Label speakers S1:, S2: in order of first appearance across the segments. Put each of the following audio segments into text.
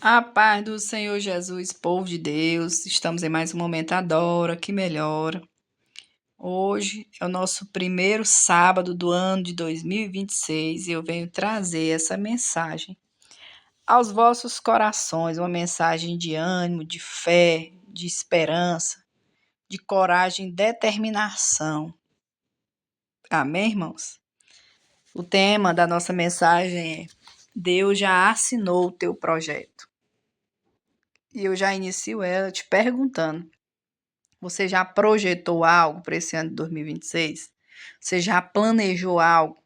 S1: A paz do Senhor Jesus, povo de Deus, estamos em mais um momento Adora, que melhora. Hoje é o nosso primeiro sábado do ano de 2026 e eu venho trazer essa mensagem aos vossos corações, uma mensagem de ânimo, de fé, de esperança, de coragem e determinação. Amém, irmãos? O tema da nossa mensagem é: Deus já assinou o teu projeto. E eu já inicio ela te perguntando: você já projetou algo para esse ano de 2026? Você já planejou algo?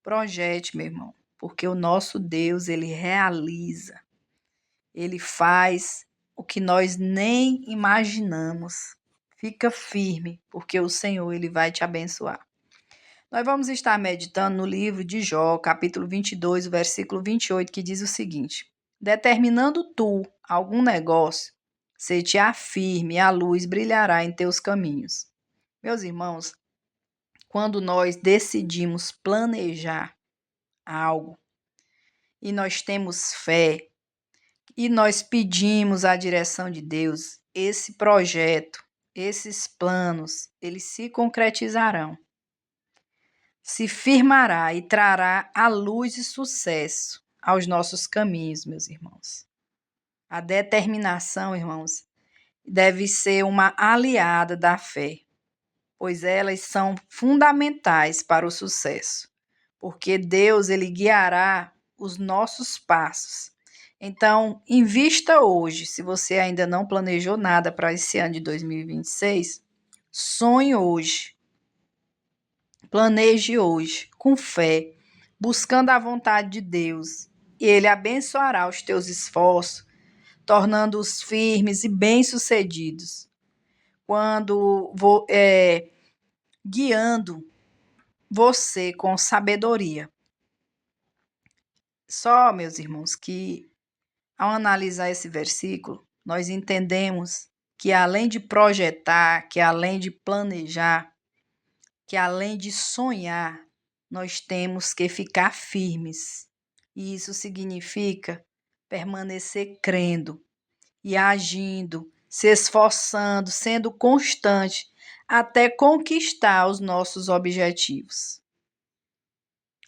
S1: Projete, meu irmão, porque o nosso Deus, ele realiza, ele faz o que nós nem imaginamos. Fica firme, porque o Senhor, ele vai te abençoar. Nós vamos estar meditando no livro de Jó, capítulo 22, versículo 28, que diz o seguinte: determinando tu algum negócio, se-te afirme, a luz brilhará em teus caminhos. Meus irmãos, quando nós decidimos planejar algo e nós temos fé e nós pedimos a direção de Deus, esse projeto, esses planos, eles se concretizarão. Se firmará e trará a luz e sucesso aos nossos caminhos, meus irmãos. A determinação, irmãos, deve ser uma aliada da fé, pois elas são fundamentais para o sucesso, porque Deus, ele guiará os nossos passos. Então, invista hoje, se você ainda não planejou nada para esse ano de 2026, sonhe hoje. Planeje hoje, com fé, buscando a vontade de Deus, e Ele abençoará os teus esforços, tornando-os firmes e bem-sucedidos. Quando guiando você com sabedoria. Só, meus irmãos, que ao analisar esse versículo, nós entendemos que além de projetar, que além de planejar, que além de sonhar, nós temos que ficar firmes. E isso significa permanecer crendo e agindo, se esforçando, sendo constante até conquistar os nossos objetivos.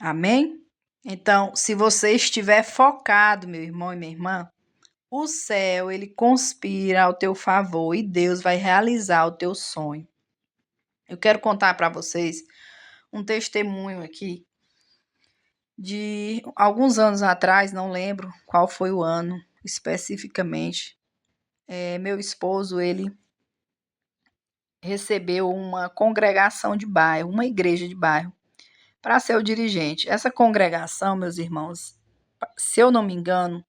S1: Amém? Então, se você estiver focado, meu irmão e minha irmã, o céu, ele conspira ao teu favor e Deus vai realizar o teu sonho. Eu quero contar para vocês um testemunho aqui de alguns anos atrás, não lembro qual foi o ano especificamente. Meu esposo, ele recebeu uma congregação de bairro, uma igreja de bairro, para ser o dirigente. Essa congregação, meus irmãos, se eu não me engano,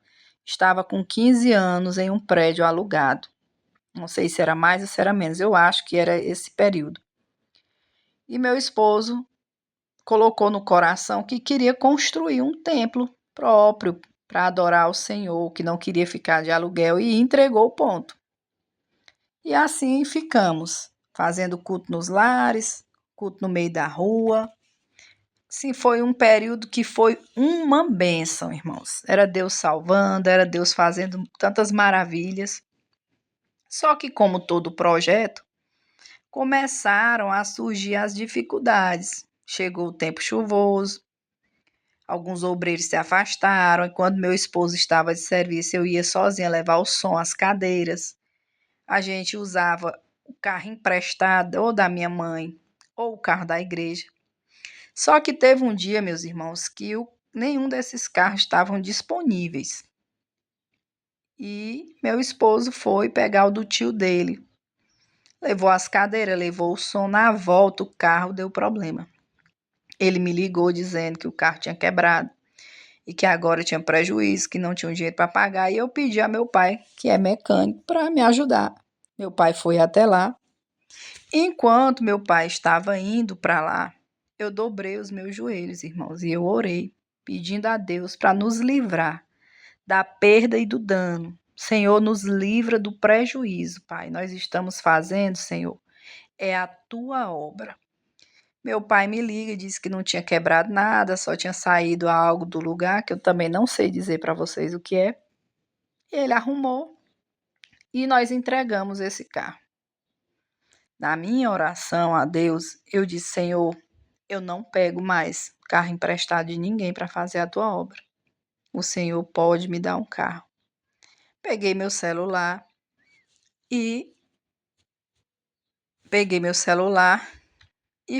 S1: estava com 15 anos em um prédio alugado. Não sei se era mais ou se era menos, eu acho que era esse período. E meu esposo colocou no coração que queria construir um templo próprio para adorar o Senhor, que não queria ficar de aluguel, e entregou o ponto. E assim ficamos, fazendo culto nos lares, culto no meio da rua. Sim, foi um período que foi uma bênção, irmãos. Era Deus salvando, era Deus fazendo tantas maravilhas. Só que, como todo projeto, começaram a surgir as dificuldades. Chegou o tempo chuvoso, alguns obreiros se afastaram, e quando meu esposo estava de serviço, eu ia sozinha levar o som, as cadeiras. A gente usava o carro emprestado, ou da minha mãe, ou o carro da igreja. Só que teve um dia, meus irmãos, que nenhum desses carros estavam disponíveis. E meu esposo foi pegar o do tio dele. Levou as cadeiras, levou o som. Na volta, o carro deu problema. Ele me ligou dizendo que o carro tinha quebrado e que agora tinha prejuízo, que não tinha dinheiro para pagar. E eu pedi a meu pai, que é mecânico, para me ajudar. Meu pai foi até lá. Enquanto meu pai estava indo para lá, eu dobrei os meus joelhos, irmãos, e eu orei, pedindo a Deus para nos livrar da perda e do dano. Senhor, nos livra do prejuízo, Pai. Nós estamos fazendo, Senhor, é a tua obra. Meu pai me liga e disse que não tinha quebrado nada, só tinha saído algo do lugar, que eu também não sei dizer para vocês o que é. Ele arrumou e nós entregamos esse carro. Na minha oração a Deus, eu disse: Senhor, eu não pego mais carro emprestado de ninguém para fazer a tua obra. O Senhor pode me dar um carro. Peguei meu celular e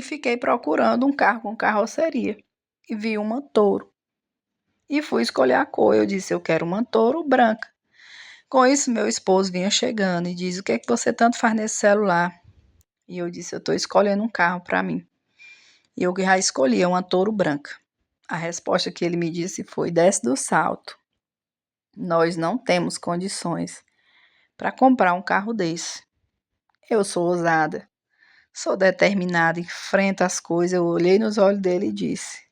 S1: fiquei procurando um carro com carroceria. E vi uma Toro. E fui escolher a cor. Eu disse: eu quero uma Toro branca. Com isso, meu esposo vinha chegando e diz: o que é que você tanto faz nesse celular? E eu disse: eu estou escolhendo um carro para mim. E eu já escolhi uma Toro branca. A resposta que ele me disse foi: desce do salto. Nós não temos condições para comprar um carro desse. Eu sou ousada, sou determinada, enfrento as coisas. Eu olhei nos olhos dele e disse: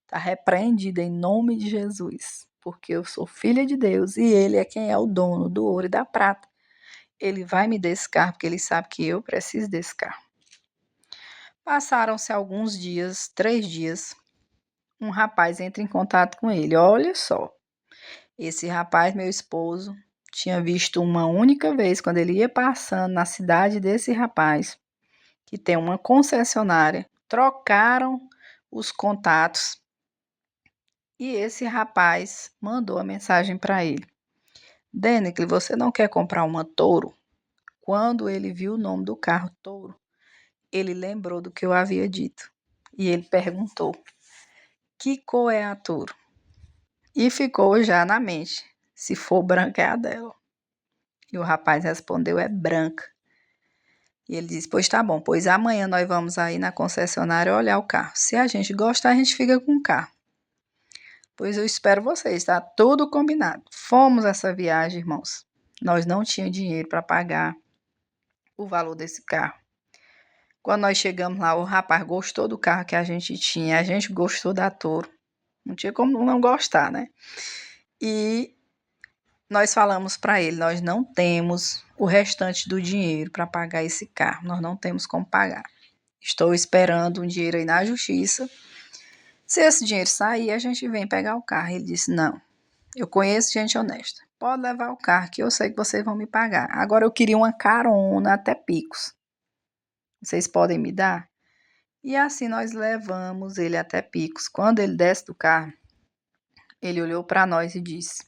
S1: está repreendida em nome de Jesus, porque eu sou filha de Deus e ele é quem é o dono do ouro e da prata. Ele vai me dar esse carro porque ele sabe que eu preciso desse carro. Passaram-se alguns dias, 3 dias, um rapaz entra em contato com ele. Olha só, esse rapaz, meu esposo, tinha visto uma única vez quando ele ia passando na cidade desse rapaz, que tem uma concessionária. Trocaram os contatos e esse rapaz mandou a mensagem para ele: Denicle, você não quer comprar uma Toro? Quando ele viu o nome do carro Toro, ele lembrou do que eu havia dito e ele perguntou: que cor é a Toro? E ficou já na mente: se for branca é a dela. E o rapaz respondeu: é branca. E ele disse: pois tá bom, pois amanhã nós vamos aí na concessionária olhar o carro. Se a gente gostar, a gente fica com o carro. Pois eu espero vocês, tá tudo combinado. Fomos essa viagem, irmãos. Nós não tínhamos dinheiro para pagar o valor desse carro. Quando nós chegamos lá, o rapaz gostou do carro que a gente tinha, a gente gostou da Toro. Não tinha como não gostar, né? E nós falamos para ele: nós não temos o restante do dinheiro para pagar esse carro, nós não temos como pagar. Estou esperando um dinheiro aí na justiça. Se esse dinheiro sair, a gente vem pegar o carro. Ele disse: não, eu conheço gente honesta. Pode levar o carro que eu sei que vocês vão me pagar. Agora eu queria uma carona até Picos. Vocês podem me dar? E assim nós levamos ele até Picos. Quando ele desce do carro, ele olhou para nós e disse: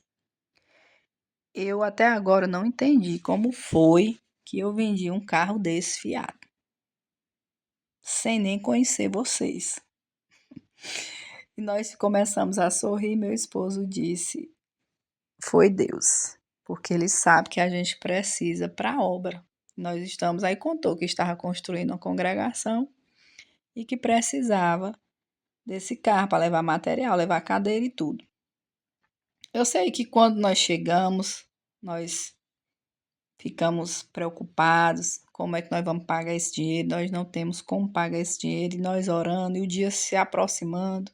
S1: eu até agora não entendi como foi que eu vendi um carro desse fiado, sem nem conhecer vocês. E nós começamos a sorrir. Meu esposo disse: foi Deus, porque ele sabe que a gente precisa para a obra. Nós estamos aí, contou que estava construindo uma congregação e que precisava desse carro para levar material, levar cadeira e tudo. Eu sei que quando nós chegamos, nós ficamos preocupados, como é que nós vamos pagar esse dinheiro? Nós não temos como pagar esse dinheiro, e nós orando, e o dia se aproximando.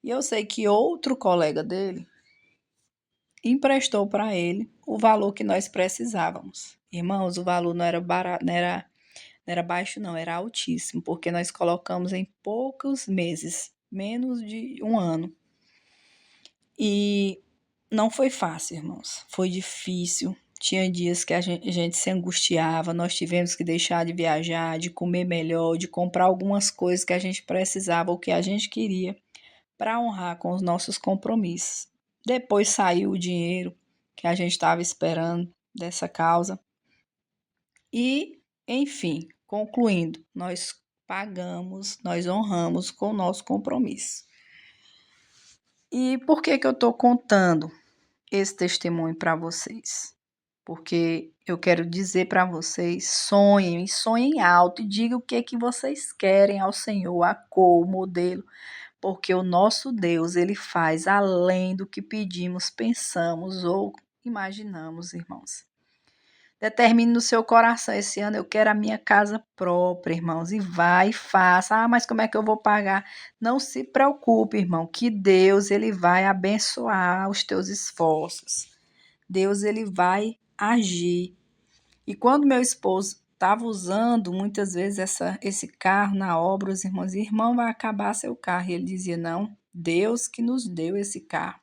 S1: E eu sei que outro colega dele emprestou para ele o valor que nós precisávamos. Irmãos, o valor não era barato, não era baixo não, era altíssimo, porque nós colocamos em poucos meses, menos de um ano. E não foi fácil, irmãos, foi difícil. Tinha dias que a gente se angustiava, nós tivemos que deixar de viajar, de comer melhor, de comprar algumas coisas que a gente precisava ou que a gente queria para honrar com os nossos compromissos. Depois saiu o dinheiro que a gente estava esperando dessa causa. E, enfim, concluindo, nós pagamos, nós honramos com o nosso compromisso. E por que eu estou contando esse testemunho para vocês? Porque eu quero dizer para vocês: sonhem, sonhem alto e digam o que é que vocês querem ao Senhor, a cor, o modelo, porque o nosso Deus, ele faz além do que pedimos, pensamos ou imaginamos, irmãos. Determine no seu coração: esse ano eu quero a minha casa própria, irmãos, e vai e faça. Ah, mas como é que eu vou pagar? Não se preocupe, irmão, que Deus, ele vai abençoar os teus esforços. Deus, ele vai agir. E quando meu esposo estava usando muitas vezes esse carro na obra, os irmãos: irmão, vai acabar seu carro. E ele dizia: não, Deus que nos deu esse carro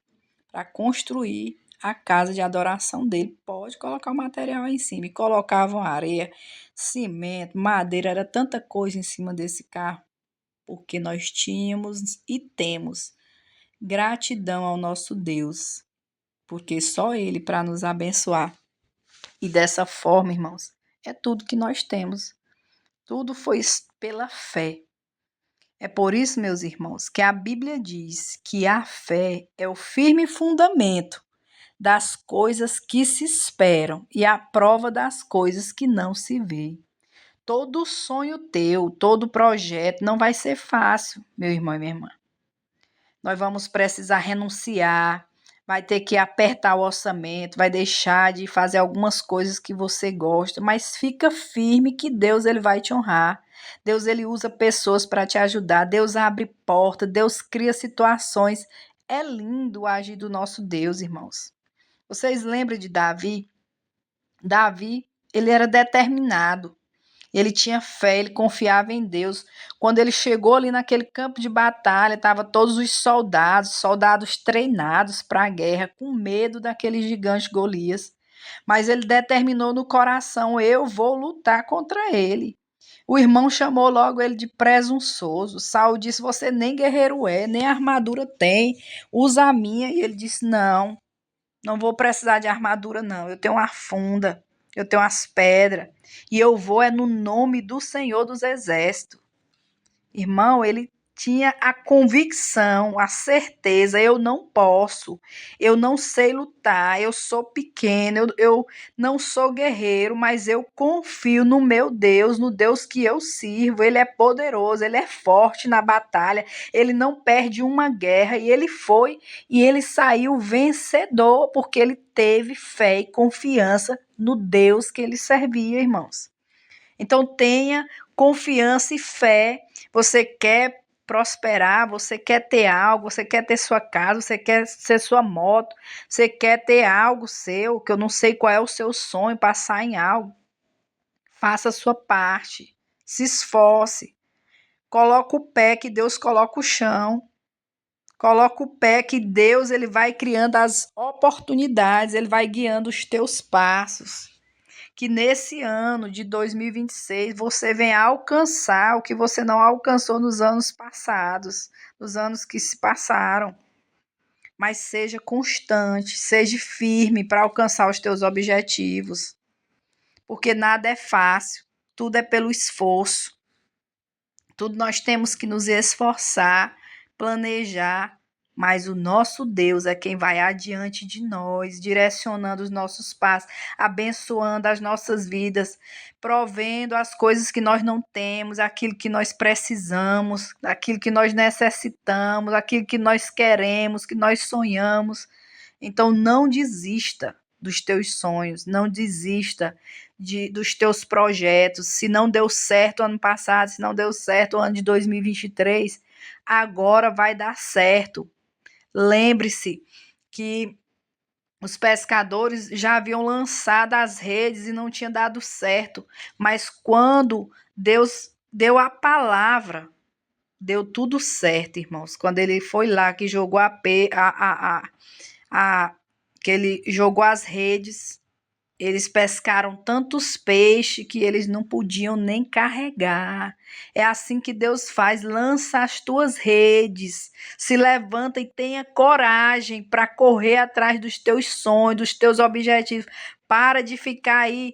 S1: para construir a casa de adoração dele. Pode colocar o material aí em cima. E colocavam areia, cimento, madeira, era tanta coisa em cima desse carro, porque nós tínhamos e temos gratidão ao nosso Deus, porque só Ele para nos abençoar. E dessa forma, irmãos, é tudo que nós temos. Tudo foi pela fé. É por isso, meus irmãos, que a Bíblia diz que a fé é o firme fundamento das coisas que se esperam e a prova das coisas que não se vê. Todo sonho teu, todo projeto não vai ser fácil, meu irmão e minha irmã. Nós vamos precisar renunciar, vai ter que apertar o orçamento, vai deixar de fazer algumas coisas que você gosta, mas fica firme que Deus ele vai te honrar. Deus ele usa pessoas para te ajudar, Deus abre porta, Deus cria situações. É lindo o agir do nosso Deus, irmãos. Vocês lembram de Davi? Davi, ele era determinado. Ele tinha fé, ele confiava em Deus. Quando ele chegou ali naquele campo de batalha, estavam todos os soldados treinados para a guerra, com medo daquele gigante Golias. Mas ele determinou no coração: eu vou lutar contra ele. O irmão chamou logo ele de presunçoso. Saul disse: você nem guerreiro é, nem armadura tem, usa a minha. E ele disse: não, não vou precisar de armadura, não. Eu tenho uma funda, eu tenho as pedras. E eu vou no nome do Senhor dos Exércitos. Irmão, ele tinha a convicção, a certeza, eu não posso, eu não sei lutar, eu sou pequeno, eu não sou guerreiro, mas eu confio no meu Deus, no Deus que eu sirvo. Ele é poderoso, ele é forte na batalha, ele não perde uma guerra, e ele foi, e ele saiu vencedor, porque ele teve fé e confiança no Deus que ele servia, irmãos. Então tenha confiança e fé. Você quer prosperar, você quer ter algo, você quer ter sua casa, você quer ser sua moto, você quer ter algo seu, que eu não sei qual é o seu sonho, passar em algo. Faça a sua parte, se esforce, coloca o pé que Deus coloca o chão. Coloca o pé que Deus ele vai criando as oportunidades, ele vai guiando os teus passos. Que nesse ano de 2026 você venha alcançar o que você não alcançou nos anos passados, nos anos que se passaram. Mas seja constante, seja firme para alcançar os teus objetivos. Porque nada é fácil, tudo é pelo esforço. Tudo nós temos que nos esforçar, planejar, mas o nosso Deus é quem vai adiante de nós, direcionando os nossos passos, abençoando as nossas vidas, provendo as coisas que nós não temos, aquilo que nós precisamos, aquilo que nós necessitamos, aquilo que nós queremos, que nós sonhamos. Então não desista dos teus sonhos, não desista dos teus projetos. Se não deu certo ano passado, se não deu certo o ano de 2023, agora vai dar certo. Lembre-se que os pescadores já haviam lançado as redes e não tinha dado certo, mas quando Deus deu a palavra, deu tudo certo, irmãos. Quando ele foi lá que jogou que ele jogou as redes, eles pescaram tantos peixes que eles não podiam nem carregar. É assim que Deus faz: lança as tuas redes, se levanta e tenha coragem para correr atrás dos teus sonhos, dos teus objetivos. Para de ficar aí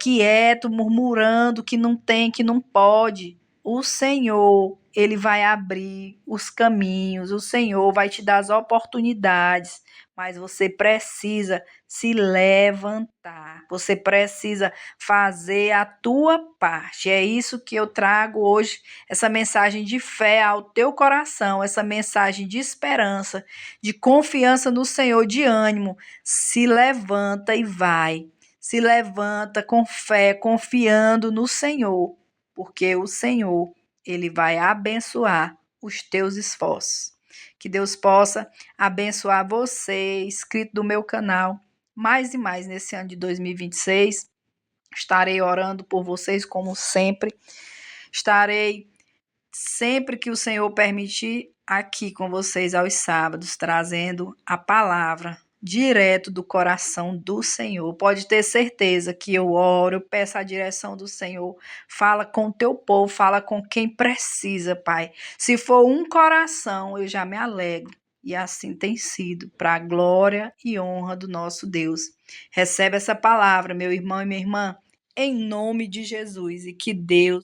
S1: quieto, murmurando que não tem, que não pode. O Senhor, ele vai abrir os caminhos, o Senhor vai te dar as oportunidades, mas você precisa se levantar. Você precisa fazer a tua parte. É isso que eu trago hoje, essa mensagem de fé ao teu coração, essa mensagem de esperança, de confiança no Senhor, de ânimo. Se levanta e vai. Se levanta com fé, confiando no Senhor, porque o Senhor, ele vai abençoar os teus esforços. Que Deus possa abençoar você, inscrito do meu canal, mais e mais nesse ano de 2026. Estarei orando por vocês, como sempre. Estarei, sempre que o Senhor permitir, aqui com vocês aos sábados, trazendo a palavra direto do coração do Senhor. Pode ter certeza que eu oro, eu peço a direção do Senhor. Fala com o teu povo, fala com quem precisa, Pai. Se for um coração, eu já me alegro. E assim tem sido, para a glória e honra do nosso Deus. Recebe essa palavra, meu irmão e minha irmã, em nome de Jesus, e que Deus